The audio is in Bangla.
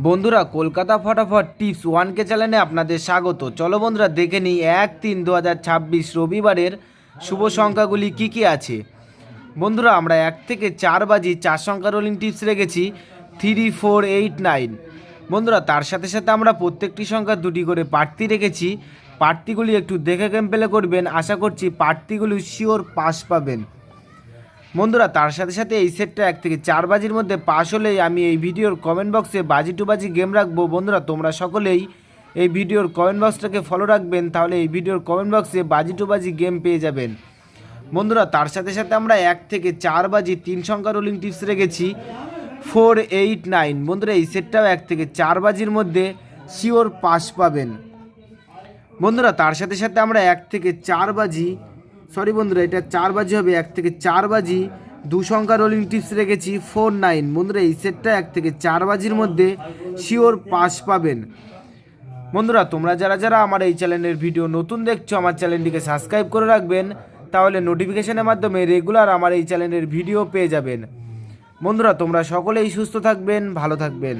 বন্ধুরা, কলকাতা ফটাফট টিপস 1K চ্যানেলে আপনাদের স্বাগত। চলো বন্ধুরা, দেখে নিই 1-3-2026 রবিবারের শুভ সংখ্যাগুলি কি কি আছে। বন্ধুরা, আমরা 1 থেকে 4 বাজি 4 সংখ্যা রোলিং টিপস রেখেছি 3, 4, 8, 9। বন্ধুরা, তার সাথে সাথে আমরা প্রত্যেকটি সংখ্যা দুটি করে প্রার্থী রেখেছি। প্রার্থীগুলি একটু দেখে গেম প্লে করবেন, আশা করছি প্রার্থীগুলি শিওর পাস পাবেন। বন্ধুরা, তার সাথে সাথে এই সেটটা 1 থেকে 4 বাজির মধ্যে পাস হলেই আমি এই ভিডিওর কমেন্ট বক্সে বাজি টু বাজি গেম রাখবো। বন্ধুরা, তোমরা সকলেই এই ভিডিওর কমেন্ট বক্সটাকে ফলো রাখবেন, তাহলে এই ভিডিওর কমেন্ট বক্সে বাজি টু বাজি গেম পেয়ে যাবেন। বন্ধুরা, তার সাথে সাথে আমরা 1 থেকে 4 বাজি 3 সংখ্যা রোলিং টিপস রেখেছি 4, 8, 9। বন্ধুরা, এই সেটটাও 1 থেকে 4 বাজির মধ্যে শিওর পাস পাবেন। বন্ধুরা, তার সাথে সাথে আমরা 1 থেকে 4 বাজি বন্ধুরা, এটা 4 বাজি হবে। 1 থেকে 4 বাজি 2 সংখ্যা রোলিং টিপস রেখেছি 4, 9। বন্ধুরা, এই সেটটা 1 থেকে 4 বাজির মধ্যে শিওর পাস পাবেন। বন্ধুরা, তোমরা যারা যারা আমার এই চ্যানেলের ভিডিও নতুন দেখছো, আমার চ্যানেলটিকে সাবস্ক্রাইব করে রাখবেন, তাহলে নোটিফিকেশনের মাধ্যমে রেগুলার আমার এই চ্যানেলের ভিডিও পেয়ে যাবেন। বন্ধুরা, তোমরা সকলেই সুস্থ থাকবেন, ভালো থাকবেন।